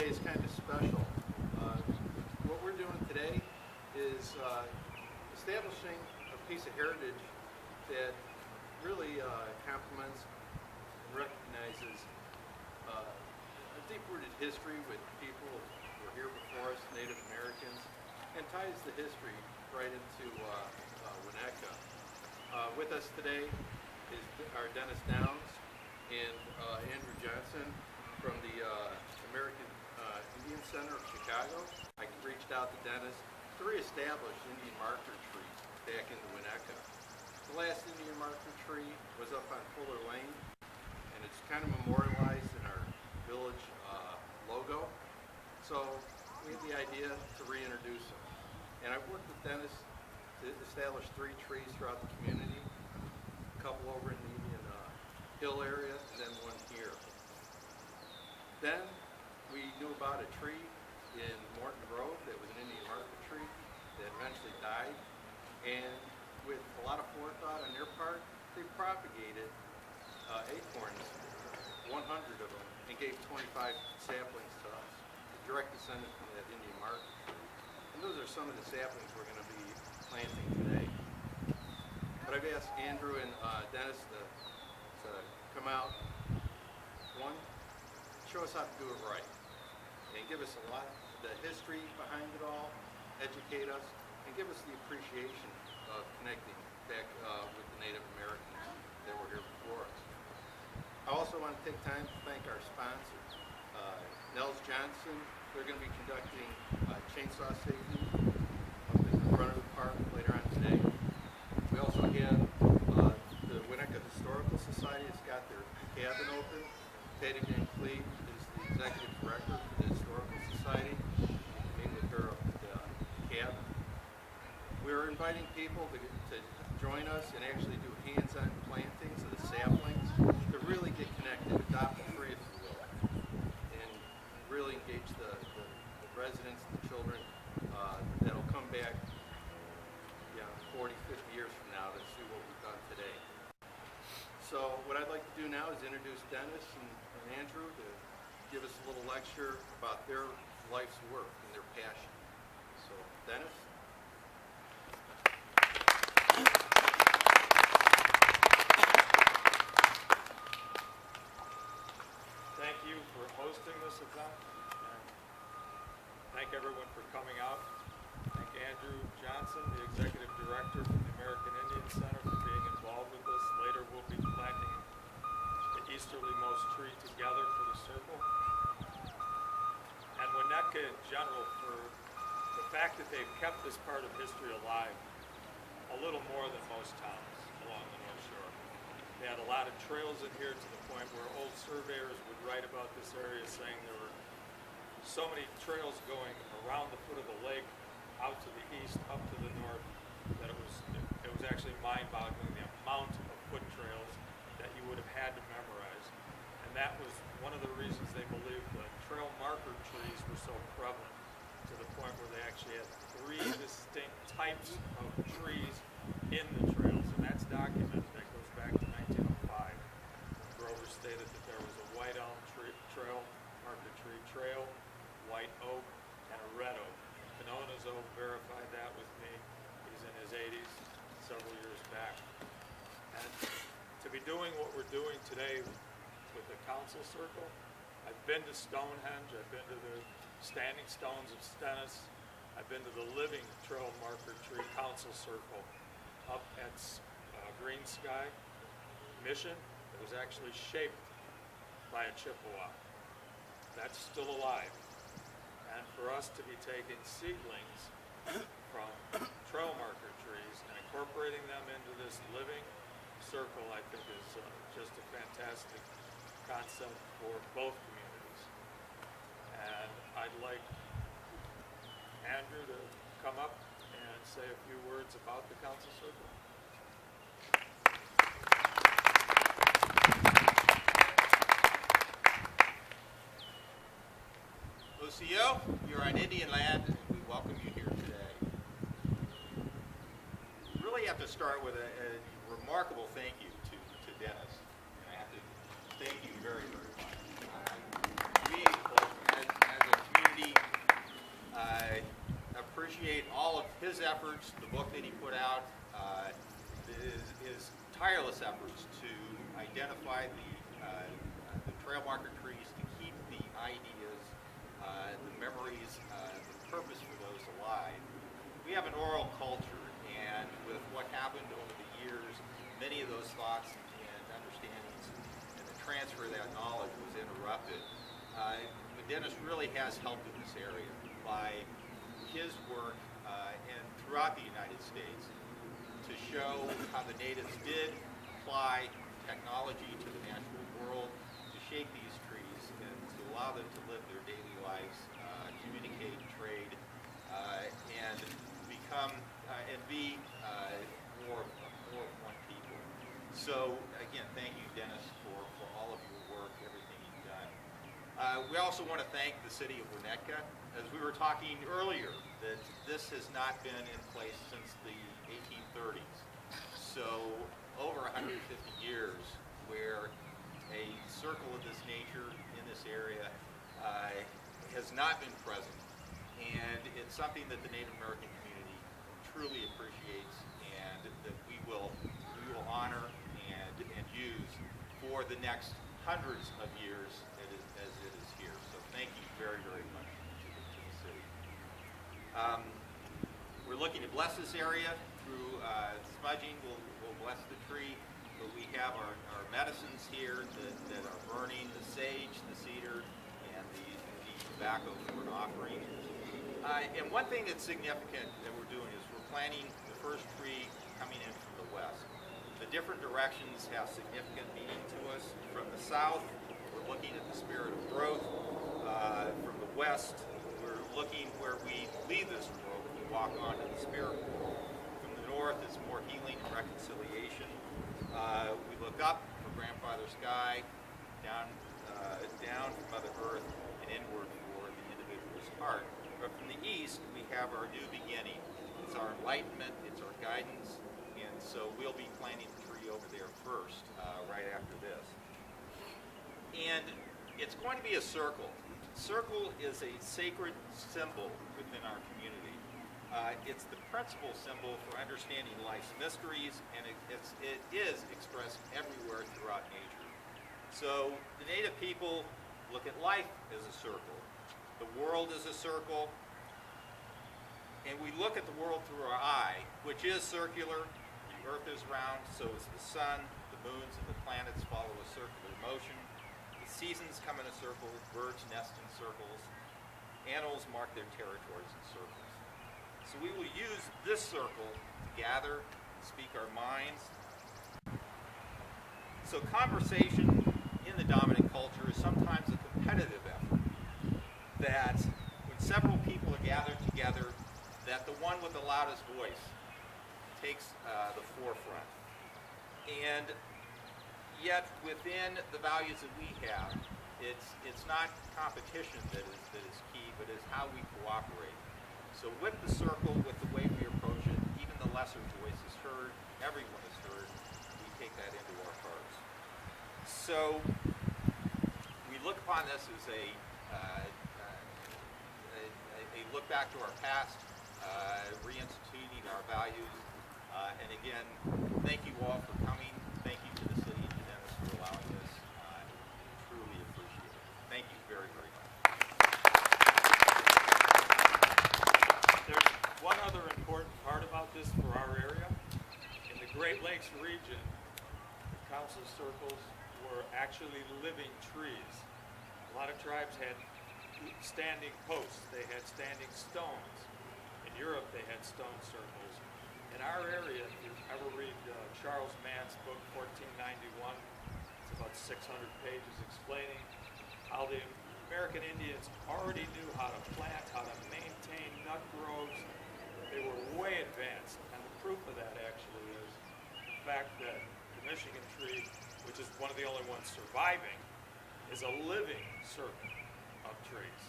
today is kind of special. What we're doing today is establishing a piece of heritage that really complements and recognizes a deep-rooted history with people who were here before us, Native Americans, and ties the history right into Winnetka. With us today is our Dennis Downs and Andrew Johnson from the American Indian Center of Chicago. I reached out to Dennis to reestablish Indian marker trees back into Winnetka. The last Indian marker tree was up on Fuller Lane, and it's kind of memorialized in our village logo. So we had the idea to reintroduce them. And I've worked with Dennis to establish 3 trees throughout the community, a couple over in the Indian Hill area, and then 1 here. Then we knew about a tree in Morton Grove that was an Indian marker tree that eventually died. And with a lot of forethought on their part, they propagated acorns, 100 of them, and gave 25 saplings to us, a direct descendant from that Indian marker tree. And those are some of the saplings we're going to be planting today. But I've asked Andrew and Dennis to come out, one, show us how to do it right, and give us a lot of the history behind it all, educate us, and give us the appreciation of connecting back with the Native Americans that were here before us. I also want to take time to thank our sponsors. Nels Johnson, they're going to be conducting chainsaw safety up in the front of the park later on today. We also have the Winnetka Historical Society has got their cabin open. Patty Van Cleve is the executive director for the Historical Society. You can meet with her up at the cabin. We're inviting people to join us and actually do hands-on plantings of the saplings to really get connected, adopt a tree if you will, and really engage the residents, the children that'll come back 40, 50 years from now to see what we've done today. So what I'd like to do now is introduce Dennis and Andrew to give us a little lecture about their life's work and their passion. So Dennis? Thank you for hosting this event, and thank everyone for coming out. Thank Andrew Johnson, the Executive Director from the American Indian Center, for being involved with this. Later we'll be planting the easterlymost tree together for the circle. And Winnetka in general, for the fact that they've kept this part of history alive a little more than most towns along the North Shore. They had a lot of trails in here to the point where old surveyors would write about this area saying there were so many trails going around the foot of the lake, out to the east, up to the north, that it was actually mind-boggling the amount of foot trails that you would have had to memorize. And that was one of the reasons they believed the trail marker trees were so prevalent, to the point where they actually had 3 distinct types of trees in the trails, and that's documented. That goes back to 1905. Grover stated that there was a white elm trail, marker tree trail, white oak, and a red oak. Panona's oak verified that with me. He's in his 80s, several years back. And to be doing what we're doing today with the council circle, I've been to Stonehenge, I've been to the standing stones of Stennis, I've been to the living trail marker tree council circle up at Green Sky Mission. It was actually shaped by a Chippewa. That's still alive. And for us to be taking seedlings from trail marker trees and incorporating them into this living circle, I think is just a fantastic concept for both communities. And I'd like Andrew to come up and say a few words about the council circle. Lucio, you're on Indian land, and we welcome you here today. Really have to start with a remarkable thank you to Dennis. And I have to thank you very, very much. We, as a appreciate all of his efforts, the book that he put out, his tireless efforts to identify the trail marker trees, to keep the ideas, the memories, the purpose for those alive. We have an oral culture, and with what happened over the years, many of those thoughts and understandings and the transfer of that knowledge was interrupted. But Dennis really has helped in this area by his work and throughout the United States to show how the natives did apply technology to the natural world to shape these trees and to allow them to live their daily lives, communicate, trade, and become and be more one people. So again, thank you, Dennis, for all of your work, everything you've done. We also want to thank the city of Winnetka. As we were talking earlier, that this has not been in place since the 1830s. So over 150 years where a circle of this nature in this area has not been present. And it's something that the Native American community truly appreciates and that we will honor and use for the next hundreds of years as it is here. So thank you very, very much to the city. We're looking to bless this area through smudging. We'll bless the tree. But we have our medicines here that are burning, the sage, the cedar, and the tobacco for an offering. And one thing that's significant that we're doing is we're planting the first tree coming in from the west. The different directions have significant meaning to us. From the south, we're looking at the spirit of growth. From the west, we're looking where we leave this world and walk on to the spirit world. From the north, it's more healing and reconciliation. We look up for Grandfather Sky, down from Mother Earth, and inward for the individual's heart. But from the east, we have our new beginning. It's our enlightenment, it's our guidance, and so we'll be planting the tree over there first, right after this. And it's going to be a circle. Circle is a sacred symbol within our community. It's the principal symbol for understanding life's mysteries, and it is expressed everywhere throughout nature. So the Native people look at life as a circle. The world is a circle, and we look at the world through our eye, which is circular. The earth is round, so is the sun. The moons and the planets follow a circular motion. The seasons come in a circle. Birds nest in circles. Animals mark their territories in circles. So we will use this circle to gather, speak our minds. So conversation in the dominant culture is sometimes a competitive effort. That when several people are gathered together, that the one with the loudest voice takes the forefront. And yet within the values that we have, it's not competition that is key, but it's how we cooperate. So with the circle, with the way we approach it, even the lesser voice is heard, everyone is heard, we take that into our hearts. So we look upon this as a look back to our past, reinstituting our values, and again, thank you all for coming. Thank you to the city and to Dennis for allowing this. Truly appreciate it. Thank you very, very much. There's one other important part about this for our area. In the Great Lakes region, the council circles were actually living trees. A lot of tribes had standing posts. They had standing stones. In Europe, they had stone circles. In our area, if you ever read Charles Mann's book, 1491, it's about 600 pages explaining how the American Indians already knew how to plant, how to maintain nut groves. They were way advanced. And the proof of that actually is the fact that the Michigan tree, which is one of the only ones surviving, is a living circle of trees.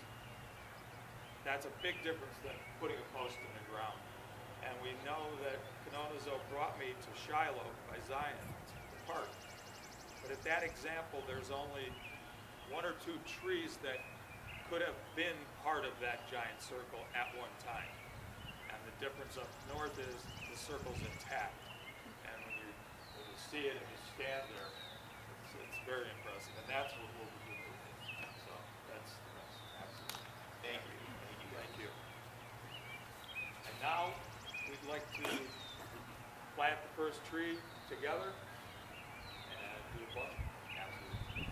That's a big difference than putting a post in the ground. And we know that Kanonazo brought me to Shiloh by Zion, the park. But at that example, there's only one or two trees that could have been part of that giant circle at one time. And the difference up north is the circle's intact. And when you see it and you stand there, it's very impressive. And that's what we'll be doing. So that's absolutely. Thank you. Thank you. Thank you. And now we'd like to plant the first tree together and do a bunch. Absolutely.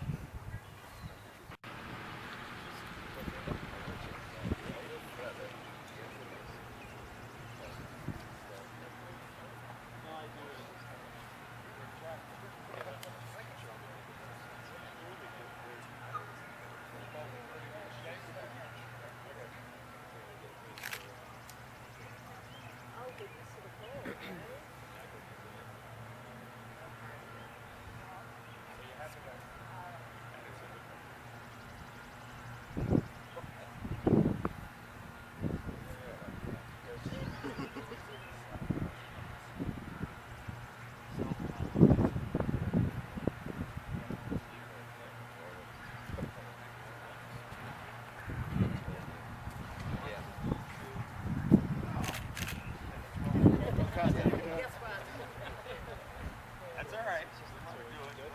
That's all right. We're doing good.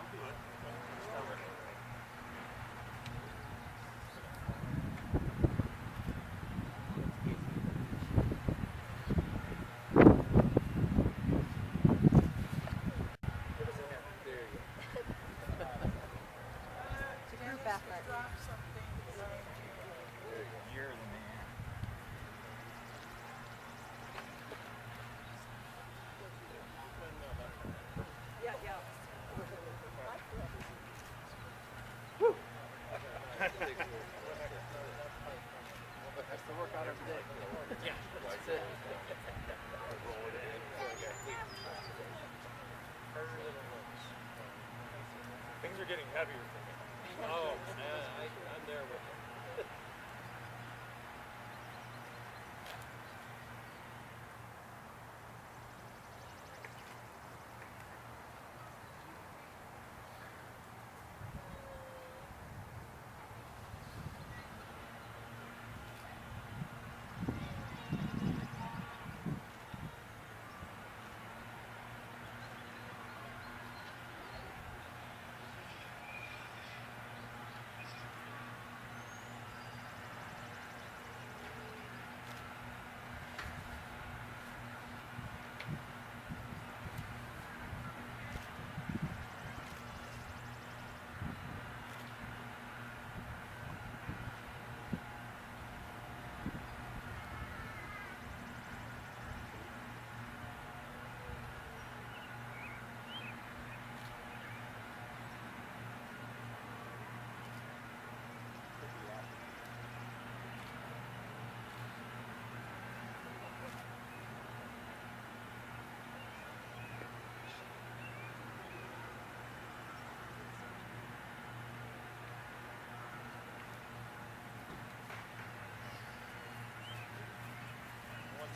You're the man. That's the workout every day. Yeah, that's it. Things are getting heavier for me. Oh, man, I'm there with you.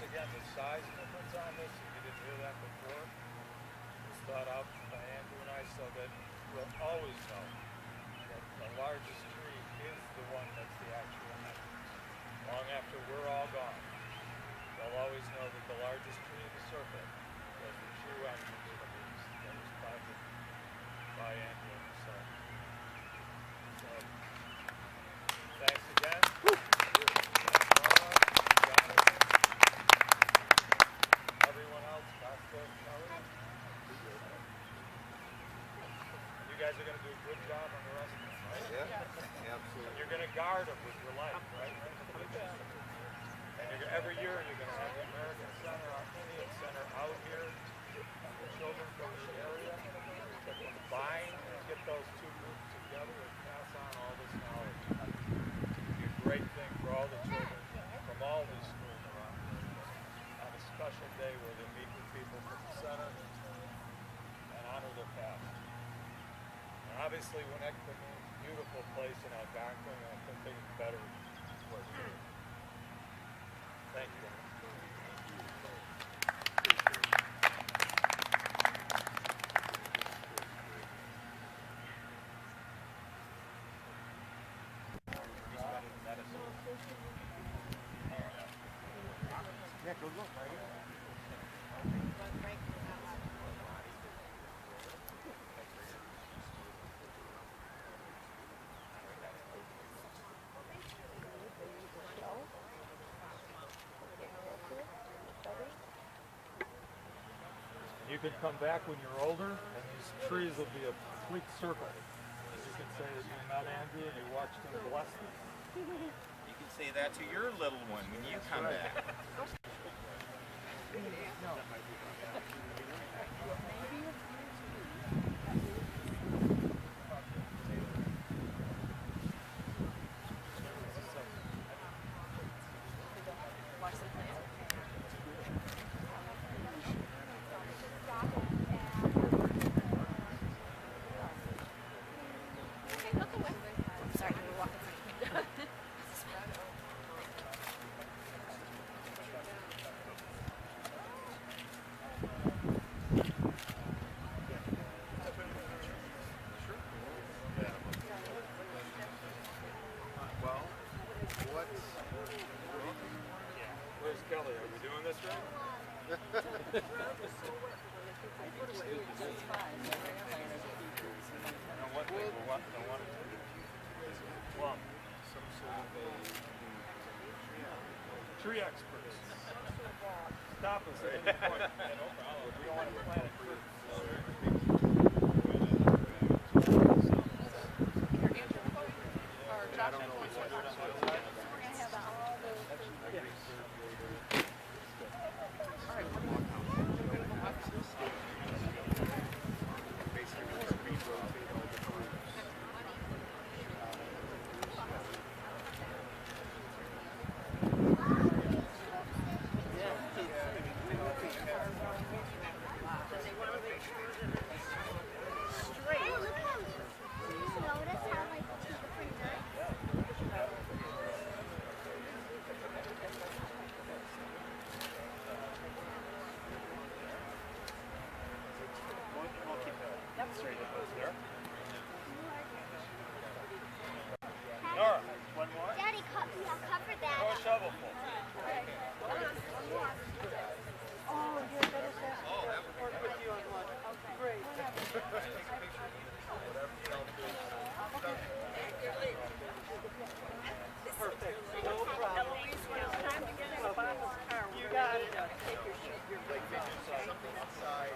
Again, the size difference on this, if you didn't hear that before, was thought out by Andrew and I so that we'll always know that the largest tree is the one that's the actual entrance. Long after we're all gone, they'll always know that the largest tree in the circle was the true entrance that was planted by Andrew and himself. So, thanks again. Everyone else, Costa, Kelly. You guys are going to do a good job on the rest of them, right? Yeah, absolutely. And you're going to guard them with your life, right? And every year you're going to have the American Center, our Indian Center out here, and the children from the area to combine and get those two groups together and pass on all this knowledge. It'd be a great thing for all the children from all these schools around on a special day where they meet with people from the center and honor their past. And obviously, Winnetka means beautiful place in Algonquin, and I couldn't think of a better place. Thank you. Medicine. You can come back when you're older, and these trees will be a complete circle. You can say that you met Andrew and you watched him bless them. You can say that to your little one when you come back. Sorry, you were walking. Well, Where's Kelly? Are we doing this right? Tree experts. Stop us at any point. We don't want to plant a tree. Daddy, cover that. Throw a shovelful. Oh, you're better chef. Work with you on one. Great. Perfect. No problem. You got it. Take your shoot. Your big something outside. A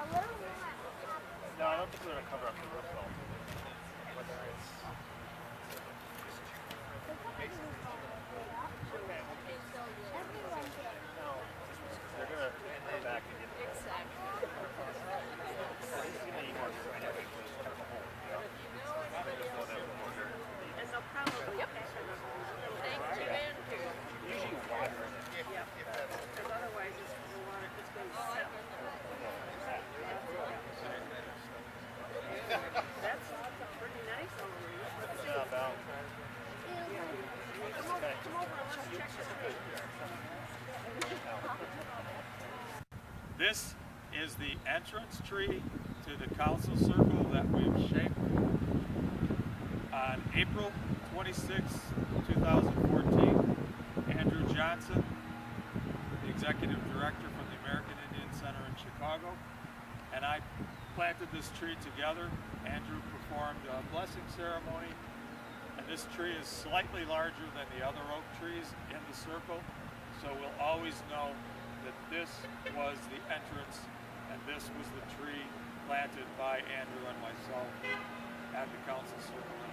little more. No, I don't think we're going to cover up the roof though. Everyone They're going to come back and get it. And they'll probably thank you, Andrew. Usually water in it. Because otherwise it's going to sell. That's pretty nice over here. Let's see. Come over and let's check this out. This is the entrance tree to the council circle that we've shaped. On April 26, 2014, Andrew Johnson, the executive director from the American Indian Center in Chicago, and I planted this tree together. Andrew performed a blessing ceremony, and this tree is slightly larger than the other oak trees in the circle, so we'll always know that this was the entrance and this was the tree planted by Andrew and myself at the council circle in